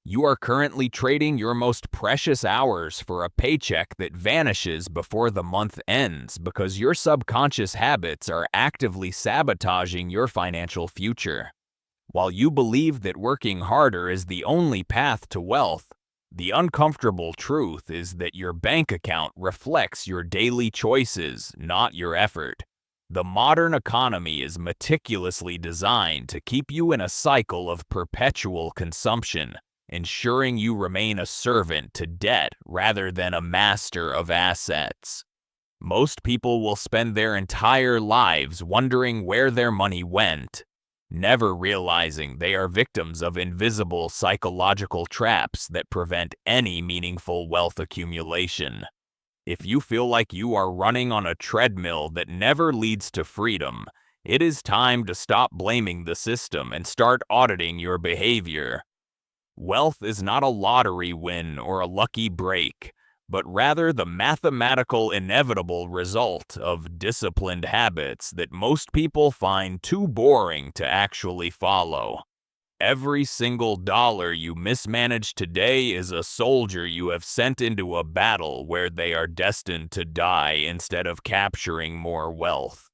You are currently trading your most precious hours for a paycheck that vanishes before the month ends because your subconscious habits are actively sabotaging your financial future. While you believe that working harder is the only path to wealth, the uncomfortable truth is that your bank account reflects your daily choices, not your effort. The modern economy is meticulously designed to keep you in a cycle of perpetual consumption, ensuring you remain a servant to debt rather than a master of assets. Most people will spend their entire lives wondering where their money went, never realizing they are victims of invisible psychological traps that prevent any meaningful wealth accumulation. If you feel like you are running on a treadmill that never leads to freedom, it is time to stop blaming the system and start auditing your behavior. Wealth is not a lottery win or a lucky break, but rather the mathematical inevitable result of disciplined habits that most people find too boring to actually follow. Every single dollar you mismanage today is a soldier you have sent into a battle where they are destined to die instead of capturing more wealth.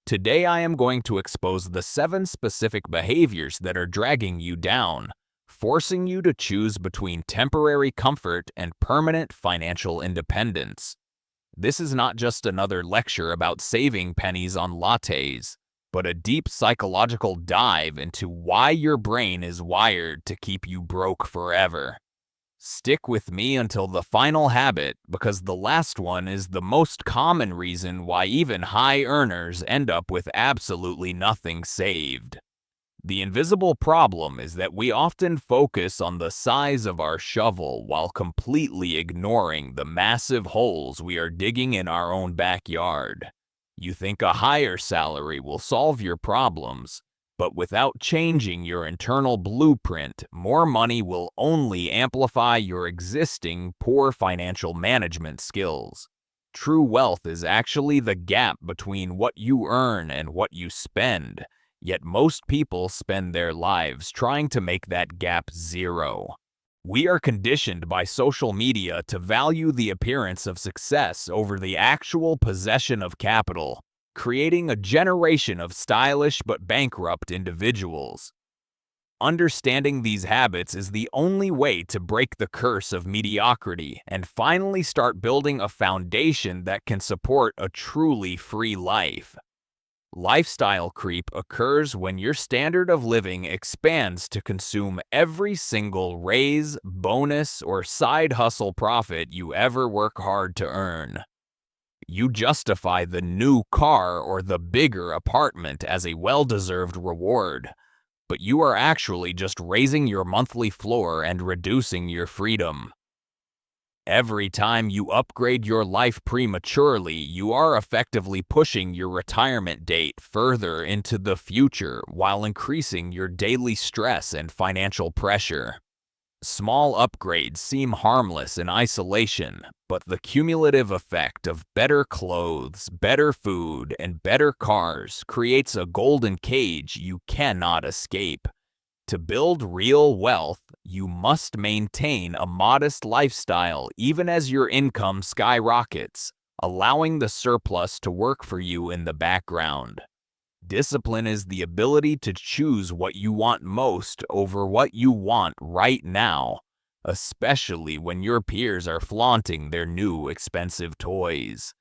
Today I am going to expose the 7 specific behaviors that are dragging you down, forcing you to choose between temporary comfort and permanent financial independence. This is not just another lecture about saving pennies on lattes, but a deep psychological dive into why your brain is wired to keep you broke forever. Stick with me until the final habit, because the last one is the most common reason why even high earners end up with absolutely nothing saved. The invisible problem is that we often focus on the size of our shovel while completely ignoring the massive holes we are digging in our own backyard. You think a higher salary will solve your problems, but without changing your internal blueprint, more money will only amplify your existing poor financial management skills. True wealth is actually the gap between what you earn and what you spend. Yet most people spend their lives trying to make that gap zero. We are conditioned by social media to value the appearance of success over the actual possession of capital, creating a generation of stylish but bankrupt individuals. Understanding these habits is the only way to break the curse of mediocrity and finally start building a foundation that can support a truly free life. Lifestyle creep occurs when your standard of living expands to consume every single raise, bonus, or side hustle profit you ever work hard to earn. You justify the new car or the bigger apartment as a well-deserved reward, but you are actually just raising your monthly floor and reducing your freedom. Every time you upgrade your life prematurely, you are effectively pushing your retirement date further into the future while increasing your daily stress and financial pressure. Small upgrades seem harmless in isolation, but the cumulative effect of better clothes, better food, and better cars creates a golden cage you cannot escape. To build real wealth, you must maintain a modest lifestyle even as your income skyrockets, allowing the surplus to work for you in the background. Discipline is the ability to choose what you want most over what you want right now, especially when your peers are flaunting their new expensive toys.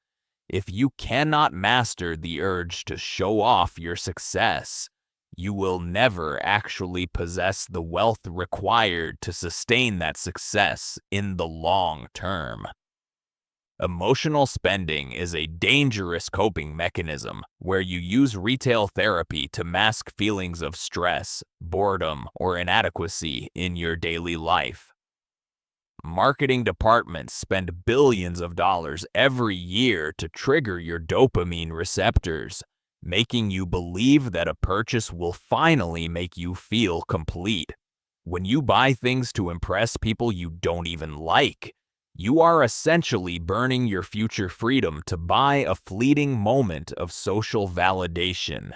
If you cannot master the urge to show off your success, you will never actually possess the wealth required to sustain that success in the long term. Emotional spending is a dangerous coping mechanism where you use retail therapy to mask feelings of stress, boredom, or inadequacy in your daily life. Marketing departments spend billions of dollars every year to trigger your dopamine receptors, making you believe that a purchase will finally make you feel complete. When you buy things to impress people you don't even like, you are essentially burning your future freedom to buy a fleeting moment of social validation.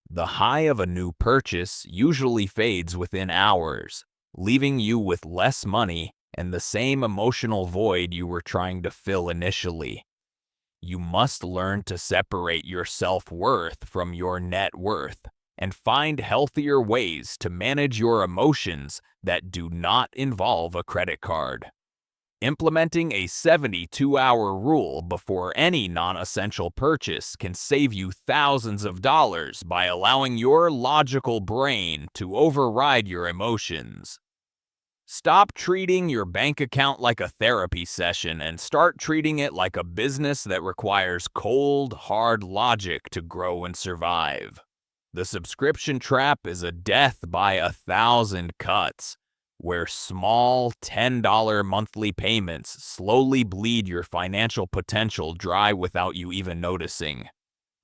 The high of a new purchase usually fades within hours, leaving you with less money and the same emotional void you were trying to fill initially. You must learn to separate your self-worth from your net worth and find healthier ways to manage your emotions that do not involve a credit card. Implementing a 72-hour rule before any non-essential purchase can save you thousands of dollars by allowing your logical brain to override your emotions. Stop treating your bank account like a therapy session and start treating it like a business that requires cold, hard logic to grow and survive. The subscription trap is a death by 1,000 cuts, where small $10 monthly payments slowly bleed your financial potential dry without you even noticing.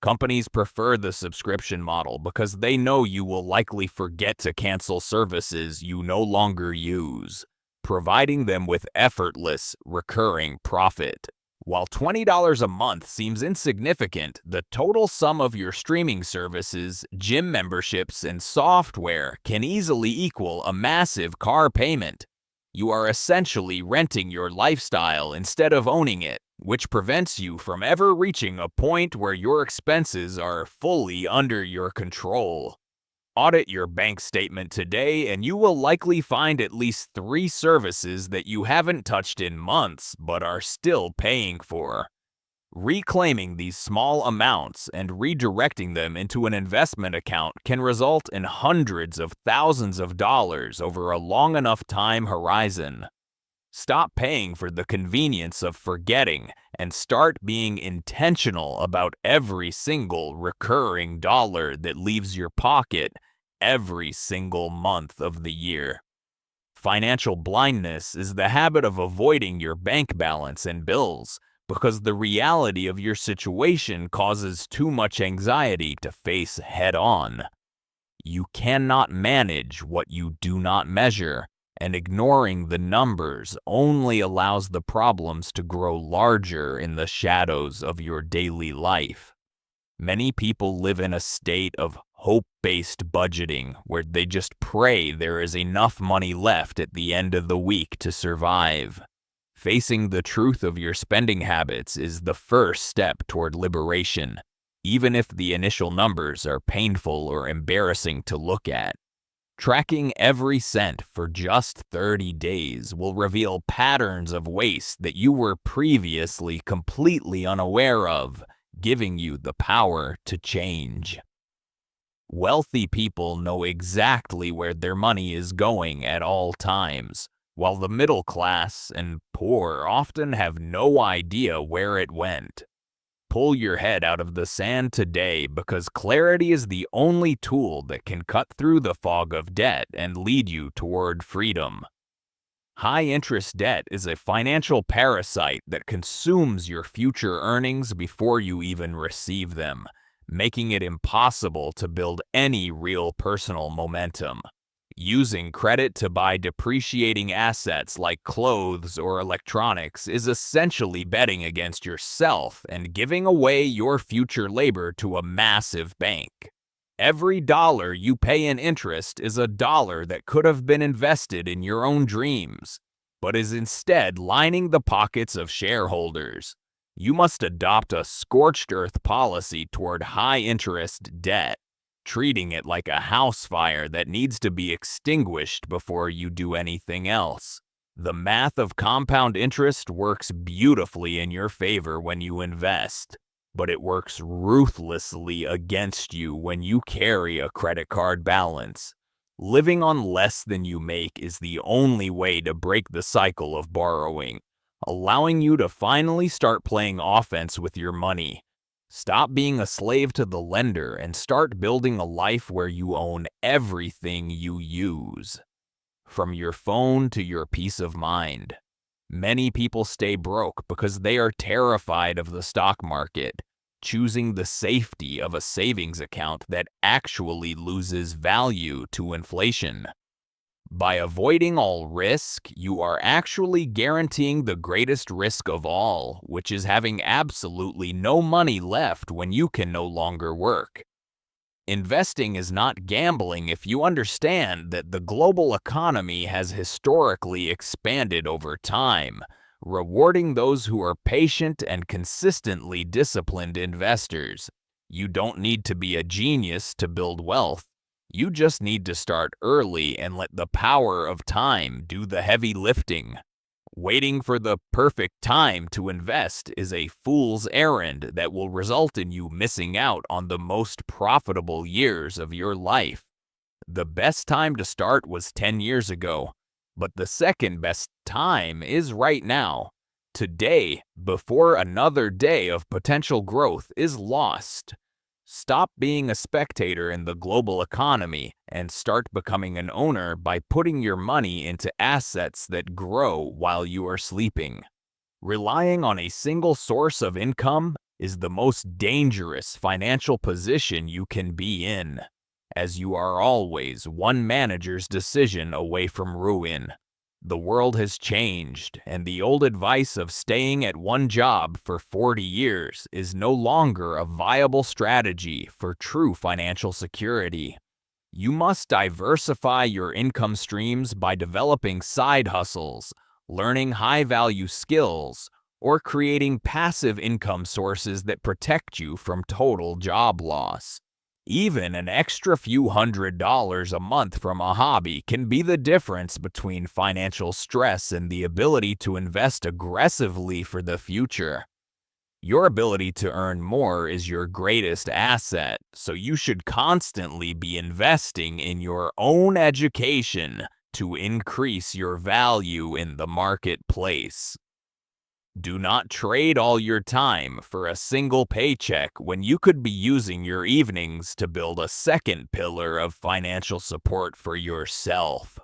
Companies prefer the subscription model because they know you will likely forget to cancel services you no longer use, providing them with effortless, recurring profit. While $20 a month seems insignificant, the total sum of your streaming services, gym memberships, and software can easily equal a massive car payment. You are essentially renting your lifestyle instead of owning it, which prevents you from ever reaching a point where your expenses are fully under your control. Audit your bank statement today and you will likely find at least 3 services that you haven't touched in months but are still paying for. Reclaiming these small amounts and redirecting them into an investment account can result in hundreds of thousands of dollars over a long enough time horizon. Stop paying for the convenience of forgetting and start being intentional about every single recurring dollar that leaves your pocket every single month of the year. Financial blindness is the habit of avoiding your bank balance and bills because the reality of your situation causes too much anxiety to face head-on. You cannot manage what you do not measure, and ignoring the numbers only allows the problems to grow larger in the shadows of your daily life. Many people live in a state of hope-based budgeting where they just pray there is enough money left at the end of the week to survive. Facing the truth of your spending habits is the first step toward liberation, even if the initial numbers are painful or embarrassing to look at. Tracking every cent for just 30 days will reveal patterns of waste that you were previously completely unaware of, giving you the power to change. Wealthy people know exactly where their money is going at all times, while the middle class and poor often have no idea where it went. Pull your head out of the sand today because clarity is the only tool that can cut through the fog of debt and lead you toward freedom. High-interest debt is a financial parasite that consumes your future earnings before you even receive them, making it impossible to build any real personal momentum. Using credit to buy depreciating assets like clothes or electronics is essentially betting against yourself and giving away your future labor to a massive bank. Every dollar you pay in interest is a dollar that could have been invested in your own dreams, but is instead lining the pockets of shareholders. You must adopt a scorched earth policy toward high-interest debt, treating it like a house fire that needs to be extinguished before you do anything else. The math of compound interest works beautifully in your favor when you invest, but it works ruthlessly against you when you carry a credit card balance. Living on less than you make is the only way to break the cycle of borrowing, allowing you to finally start playing offense with your money. Stop being a slave to the lender and start building a life where you own everything you use. From your phone to your peace of mind. Many people stay broke because they are terrified of the stock market, choosing the safety of a savings account that actually loses value to inflation. By avoiding all risk, you are actually guaranteeing the greatest risk of all, which is having absolutely no money left when you can no longer work. Investing is not gambling if you understand that the global economy has historically expanded over time, rewarding those who are patient and consistently disciplined investors. You don't need to be a genius to build wealth. You just need to start early and let the power of time do the heavy lifting. Waiting for the perfect time to invest is a fool's errand that will result in you missing out on the most profitable years of your life. The best time to start was 10 years ago, but the second best time is right now. Today, before another day of potential growth is lost. Stop being a spectator in the global economy and start becoming an owner by putting your money into assets that grow while you are sleeping. Relying on a single source of income is the most dangerous financial position you can be in, as you are always one manager's decision away from ruin. The world has changed, and the old advice of staying at one job for 40 years is no longer a viable strategy for true financial security. You must diversify your income streams by developing side hustles, learning high-value skills, or creating passive income sources that protect you from total job loss. Even an extra few $100s a month from a hobby can be the difference between financial stress and the ability to invest aggressively for the future. Your ability to earn more is your greatest asset, so you should constantly be investing in your own education to increase your value in the marketplace. Do not trade all your time for a single paycheck when you could be using your evenings to build a second pillar of financial support for yourself.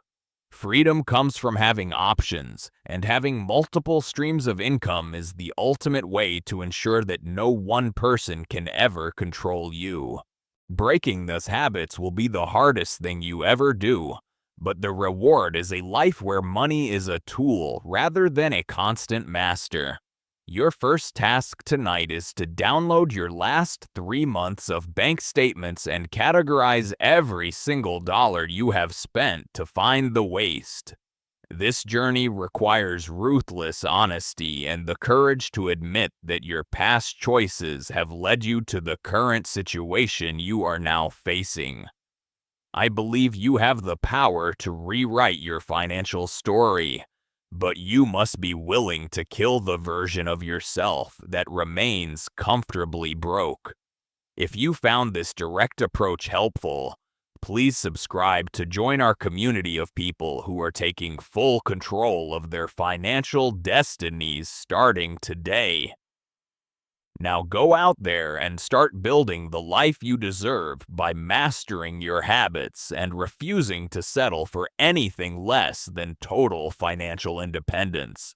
Freedom comes from having options, and having multiple streams of income is the ultimate way to ensure that no one person can ever control you. Breaking those habits will be the hardest thing you ever do. But the reward is a life where money is a tool rather than a constant master. Your first task tonight is to download your last 3 months of bank statements and categorize every single dollar you have spent to find the waste. This journey requires ruthless honesty and the courage to admit that your past choices have led you to the current situation you are now facing. I believe you have the power to rewrite your financial story, but you must be willing to kill the version of yourself that remains comfortably broke. If you found this direct approach helpful, please subscribe to join our community of people who are taking full control of their financial destinies starting today. Now go out there and start building the life you deserve by mastering your habits and refusing to settle for anything less than total financial independence.